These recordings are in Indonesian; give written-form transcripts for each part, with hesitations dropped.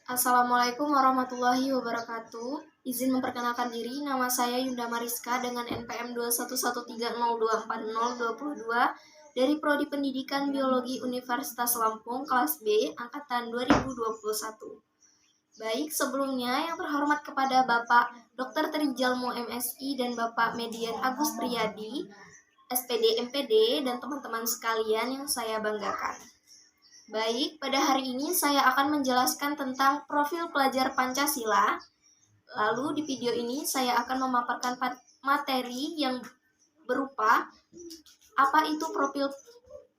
Assalamualaikum warahmatullahi wabarakatuh. Izin memperkenalkan diri, nama saya Yunda Mariska dengan NPM 21130240222 dari Prodi Pendidikan Biologi Universitas Lampung kelas B angkatan 2021. Baik, sebelumnya yang terhormat kepada Bapak Dr. Trijalmo MSI dan Bapak Median Agus Priyadi, SPD MPD, dan teman-teman sekalian yang saya banggakan. Baik, pada hari ini saya akan menjelaskan tentang profil pelajar Pancasila. Lalu di video ini saya akan memaparkan materi yang berupa apa itu profil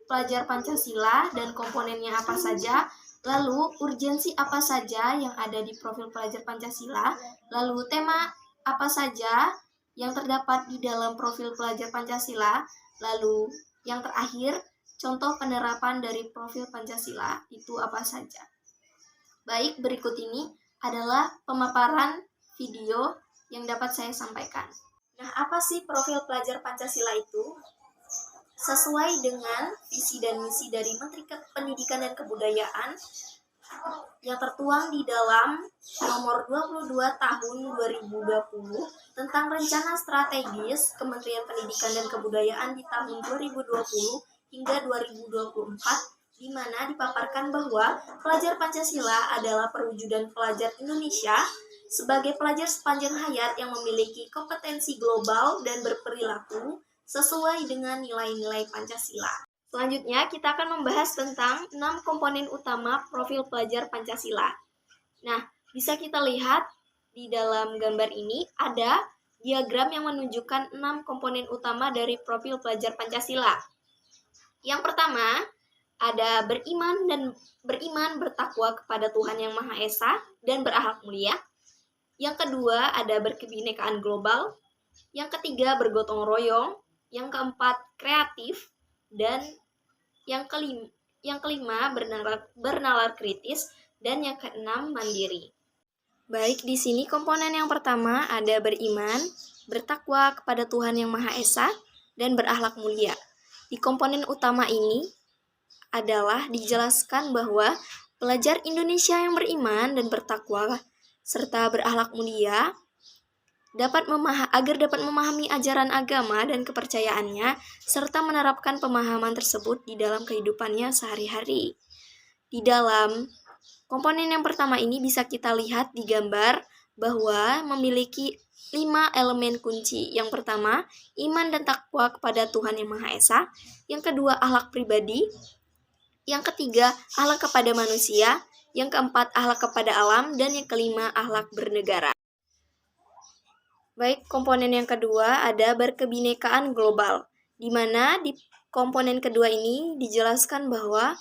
pelajar Pancasila dan komponennya apa saja, lalu urgensi apa saja yang ada di profil pelajar Pancasila, lalu tema apa saja yang terdapat di dalam profil pelajar Pancasila, lalu yang terakhir contoh penerapan dari profil Pancasila itu apa saja. Baik, berikut ini adalah pemaparan video yang dapat saya sampaikan. Nah, apa sih profil pelajar Pancasila itu? Sesuai dengan visi dan misi dari Menteri Pendidikan dan Kebudayaan yang tertuang di dalam nomor 22 tahun 2020 tentang rencana strategis Kementerian Pendidikan dan Kebudayaan di tahun 2020 hingga 2024, di mana dipaparkan bahwa pelajar Pancasila adalah perwujudan pelajar Indonesia sebagai pelajar sepanjang hayat yang memiliki kompetensi global dan berperilaku sesuai dengan nilai-nilai Pancasila. Selanjutnya, kita akan membahas tentang 6 komponen utama profil pelajar Pancasila. Nah, bisa kita lihat di dalam gambar ini ada diagram yang menunjukkan 6 komponen utama dari profil pelajar Pancasila. Yang pertama, ada beriman bertakwa kepada Tuhan Yang Maha Esa dan berakhlak mulia. Yang kedua, ada berkebinekaan global. Yang ketiga, bergotong royong. Yang keempat, kreatif. Dan yang kelima bernalar kritis. Dan yang keenam, mandiri. Baik, di sini komponen yang pertama ada beriman, bertakwa kepada Tuhan Yang Maha Esa, dan berakhlak mulia. Di komponen utama ini adalah dijelaskan bahwa pelajar Indonesia yang beriman dan bertakwa serta berakhlak mulia agar dapat memahami ajaran agama dan kepercayaannya serta menerapkan pemahaman tersebut di dalam kehidupannya sehari-hari. Di dalam komponen yang pertama ini bisa kita lihat di gambar bahwa memiliki 5 elemen kunci. Yang pertama, iman dan takwa kepada Tuhan Yang Maha Esa. Yang kedua, akhlak pribadi. Yang ketiga, akhlak kepada manusia. Yang keempat, akhlak kepada alam. Dan yang kelima, akhlak bernegara. Baik, komponen yang kedua ada berkebinekaan global, di mana di komponen kedua ini dijelaskan bahwa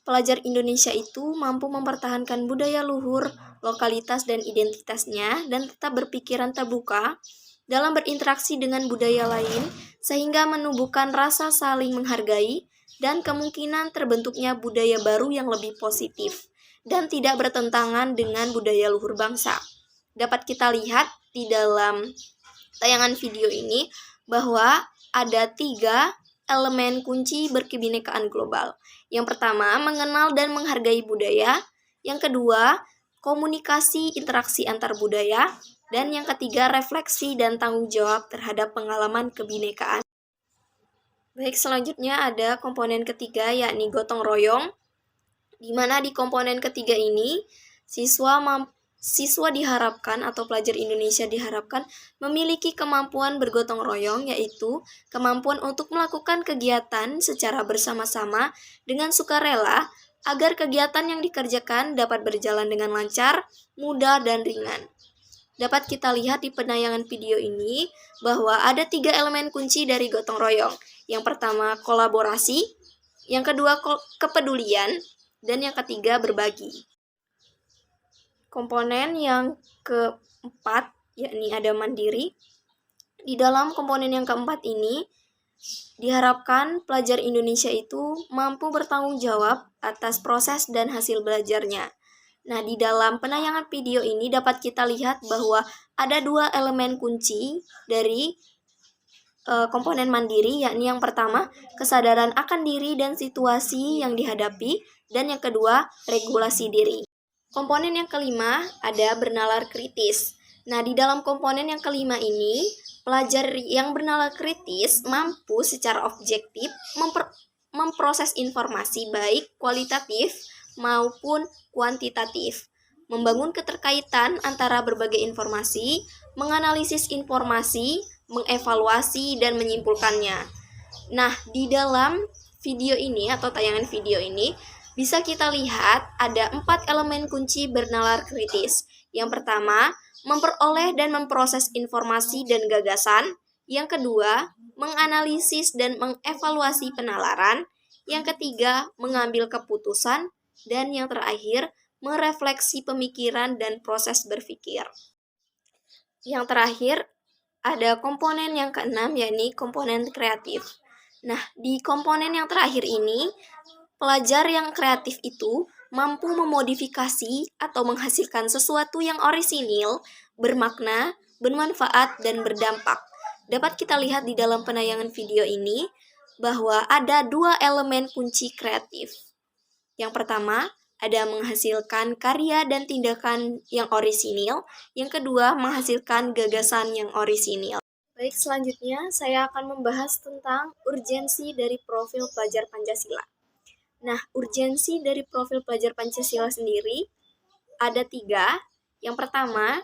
pelajar Indonesia itu mampu mempertahankan budaya luhur, lokalitas, dan identitasnya, dan tetap berpikiran terbuka dalam berinteraksi dengan budaya lain, sehingga menumbuhkan rasa saling menghargai dan kemungkinan terbentuknya budaya baru yang lebih positif, dan tidak bertentangan dengan budaya luhur bangsa. Dapat kita lihat di dalam tayangan video ini bahwa ada 3 elemen kunci berkebinekaan global. Yang pertama, mengenal dan menghargai budaya. Yang kedua, komunikasi interaksi antar budaya. Dan yang ketiga, refleksi dan tanggung jawab terhadap pengalaman kebinekaan. Baik, selanjutnya ada komponen ketiga yakni gotong royong, di mana di komponen ketiga ini siswa diharapkan atau pelajar Indonesia diharapkan memiliki kemampuan bergotong royong, yaitu kemampuan untuk melakukan kegiatan secara bersama-sama dengan sukarela agar kegiatan yang dikerjakan dapat berjalan dengan lancar, mudah, dan ringan. Dapat kita lihat di penayangan video ini bahwa ada 3 elemen kunci dari gotong royong. Yang pertama, kolaborasi. Yang kedua, kepedulian. Dan yang ketiga, berbagi. Komponen yang keempat, yakni ada mandiri. Di dalam komponen yang keempat ini, diharapkan pelajar Indonesia itu mampu bertanggung jawab atas proses dan hasil belajarnya. Nah, di dalam penayangan video ini dapat kita lihat bahwa ada 2 elemen kunci dari komponen mandiri, yakni yang pertama, kesadaran akan diri dan situasi yang dihadapi, dan yang kedua, regulasi diri. Komponen yang kelima ada bernalar kritis. Nah, di dalam komponen yang kelima ini, pelajar yang bernalar kritis mampu secara objektif memproses informasi baik kualitatif maupun kuantitatif, membangun keterkaitan antara berbagai informasi, menganalisis informasi, mengevaluasi, dan menyimpulkannya. Nah, di dalam video ini atau tayangan video ini, bisa kita lihat ada 4 elemen kunci bernalar kritis. Yang pertama, memperoleh dan memproses informasi dan gagasan. Yang kedua, menganalisis dan mengevaluasi penalaran. Yang ketiga, mengambil keputusan. Dan yang terakhir, merefleksi pemikiran dan proses berpikir. Yang terakhir, ada komponen yang keenam, yakni komponen kreatif. Nah, di komponen yang terakhir ini, pelajar yang kreatif itu mampu memodifikasi atau menghasilkan sesuatu yang orisinil, bermakna, bermanfaat, dan berdampak. Dapat kita lihat di dalam penayangan video ini bahwa ada 2 elemen kunci kreatif. Yang pertama, ada menghasilkan karya dan tindakan yang orisinil. Yang kedua, menghasilkan gagasan yang orisinil. Baik, selanjutnya saya akan membahas tentang urgensi dari profil pelajar Pancasila. Nah, urgensi dari profil pelajar Pancasila sendiri ada 3. Yang pertama,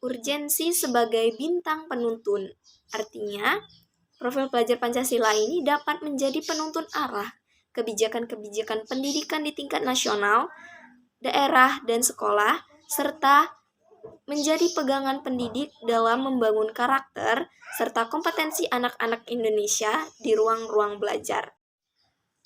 urgensi sebagai bintang penuntun. Artinya, profil pelajar Pancasila ini dapat menjadi penuntun arah kebijakan-kebijakan pendidikan di tingkat nasional, daerah, dan sekolah, serta menjadi pegangan pendidik dalam membangun karakter serta kompetensi anak-anak Indonesia di ruang-ruang belajar.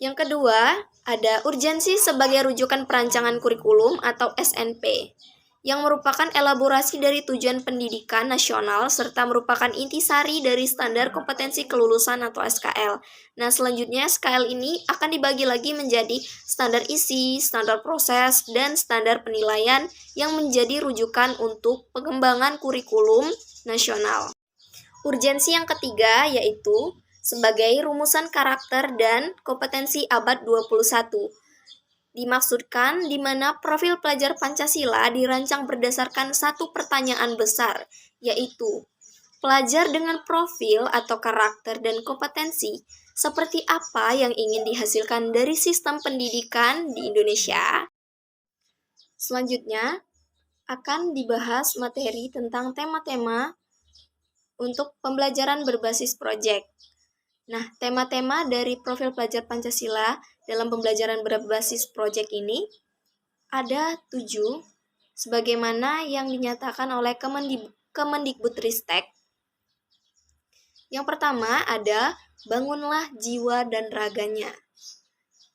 Yang kedua, ada urgensi sebagai rujukan perancangan kurikulum atau SNP, yang merupakan elaborasi dari tujuan pendidikan nasional serta merupakan intisari dari standar kompetensi kelulusan atau SKL. Nah, selanjutnya SKL ini akan dibagi lagi menjadi standar isi, standar proses, dan standar penilaian yang menjadi rujukan untuk pengembangan kurikulum nasional. Urgensi yang ketiga yaitu sebagai rumusan karakter dan kompetensi abad 21. Dimaksudkan di mana profil pelajar Pancasila dirancang berdasarkan satu pertanyaan besar, yaitu pelajar dengan profil atau karakter dan kompetensi seperti apa yang ingin dihasilkan dari sistem pendidikan di Indonesia. Selanjutnya akan dibahas materi tentang tema-tema untuk pembelajaran berbasis proyek. Nah, tema-tema dari profil pelajar Pancasila dalam pembelajaran berbasis proyek ini ada 7, sebagaimana yang dinyatakan oleh Kemendikbudristek. Yang pertama ada bangunlah jiwa dan raganya.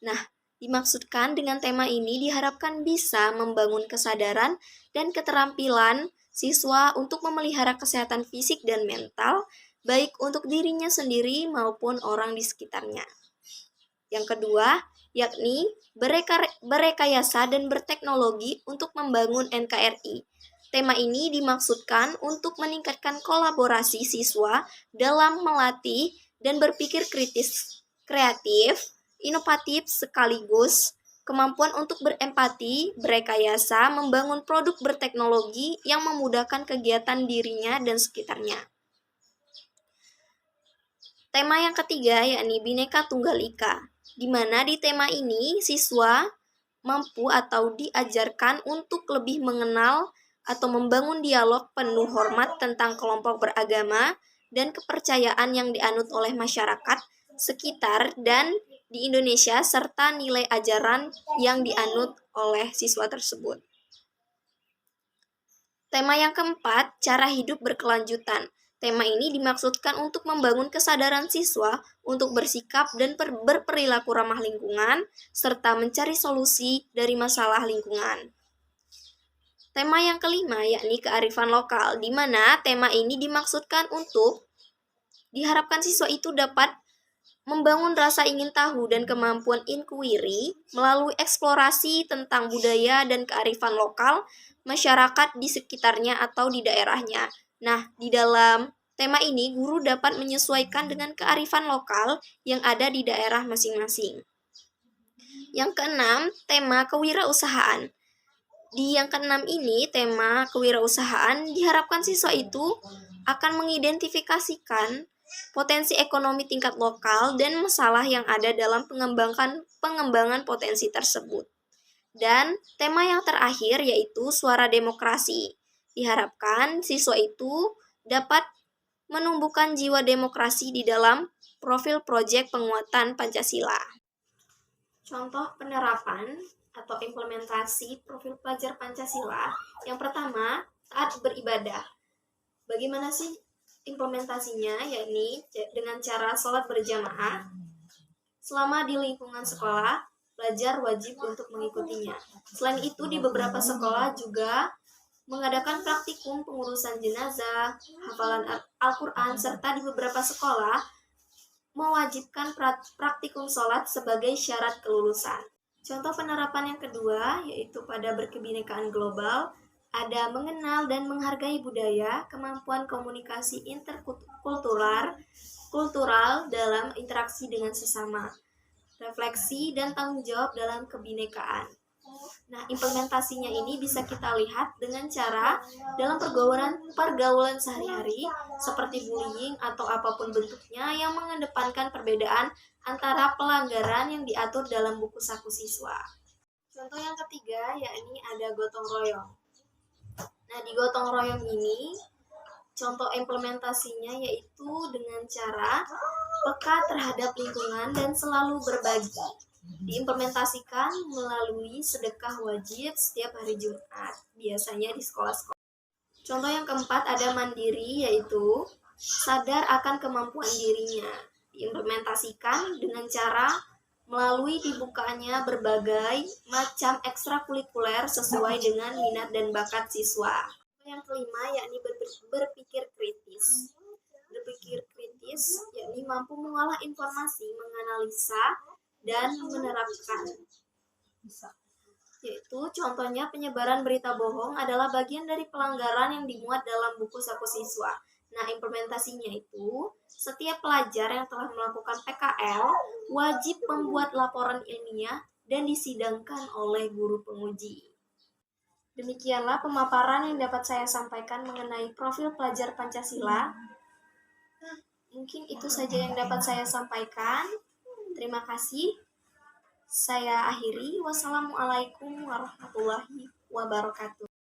Nah, dimaksudkan dengan tema ini diharapkan bisa membangun kesadaran dan keterampilan siswa untuk memelihara kesehatan fisik dan mental, baik untuk dirinya sendiri maupun orang di sekitarnya. Yang kedua, yakni berekayasa dan berteknologi untuk membangun NKRI. Tema ini dimaksudkan untuk meningkatkan kolaborasi siswa dalam melatih dan berpikir kritis, kreatif, inovatif sekaligus kemampuan untuk berempati, berekayasa, membangun produk berteknologi yang memudahkan kegiatan dirinya dan sekitarnya. Tema yang ketiga yakni Bhinneka Tunggal Ika, di mana di tema ini siswa mampu atau diajarkan untuk lebih mengenal atau membangun dialog penuh hormat tentang kelompok beragama dan kepercayaan yang dianut oleh masyarakat sekitar dan di Indonesia serta nilai ajaran yang dianut oleh siswa tersebut. Tema yang keempat, cara hidup berkelanjutan. Tema ini dimaksudkan untuk membangun kesadaran siswa untuk bersikap dan berperilaku ramah lingkungan, serta mencari solusi dari masalah lingkungan. Tema yang kelima yakni kearifan lokal, di mana tema ini dimaksudkan untuk diharapkan siswa itu dapat membangun rasa ingin tahu dan kemampuan inquiry melalui eksplorasi tentang budaya dan kearifan lokal masyarakat di sekitarnya atau di daerahnya. Nah, di dalam tema ini, guru dapat menyesuaikan dengan kearifan lokal yang ada di daerah masing-masing. Yang keenam, tema kewirausahaan. Di yang keenam ini, tema kewirausahaan, diharapkan siswa itu akan mengidentifikasikan potensi ekonomi tingkat lokal dan masalah yang ada dalam pengembangan potensi tersebut. Dan tema yang terakhir yaitu suara demokrasi. Diharapkan siswa itu dapat menumbuhkan jiwa demokrasi di dalam profil proyek penguatan Pancasila. Contoh penerapan atau implementasi profil pelajar Pancasila. Yang pertama, taat beribadah. Bagaimana sih implementasinya? Yakni dengan cara sholat berjamaah. Selama di lingkungan sekolah, pelajar wajib untuk mengikutinya. Selain itu, di beberapa sekolah juga mengadakan praktikum pengurusan jenazah, hafalan Al-Quran, serta di beberapa sekolah mewajibkan praktikum sholat sebagai syarat kelulusan. Contoh penerapan yang kedua yaitu pada berkebinekaan global, ada mengenal dan menghargai budaya, kemampuan komunikasi interkultural dalam interaksi dengan sesama, refleksi dan tanggung jawab dalam kebinekaan. Nah, implementasinya ini bisa kita lihat dengan cara dalam pergaulan sehari-hari seperti bullying atau apapun bentuknya yang mengedepankan perbedaan antara pelanggaran yang diatur dalam buku saku siswa. Contoh yang ketiga yakni ada gotong royong. Nah, di gotong royong ini contoh implementasinya yaitu dengan cara peka terhadap lingkungan dan selalu berbagi. Diimplementasikan melalui sedekah wajib setiap hari Jumat, biasanya di sekolah-sekolah. Contoh yang keempat ada mandiri, yaitu sadar akan kemampuan dirinya. Diimplementasikan dengan cara melalui dibukanya berbagai macam ekstrakurikuler sesuai dengan minat dan bakat siswa. Yang kelima yakni berpikir kritis. Berpikir kritis yakni mampu mengolah informasi, menganalisa, dan menerapkan. Yaitu contohnya penyebaran berita bohong adalah bagian dari pelanggaran yang dimuat dalam buku saku siswa. Nah, implementasinya itu setiap pelajar yang telah melakukan PKL wajib membuat laporan ilmiah dan disidangkan oleh guru penguji. Demikianlah pemaparan yang dapat saya sampaikan mengenai profil pelajar Pancasila. Mungkin itu saja yang dapat saya sampaikan. Terima kasih. Saya akhiri. Wassalamualaikum warahmatullahi wabarakatuh.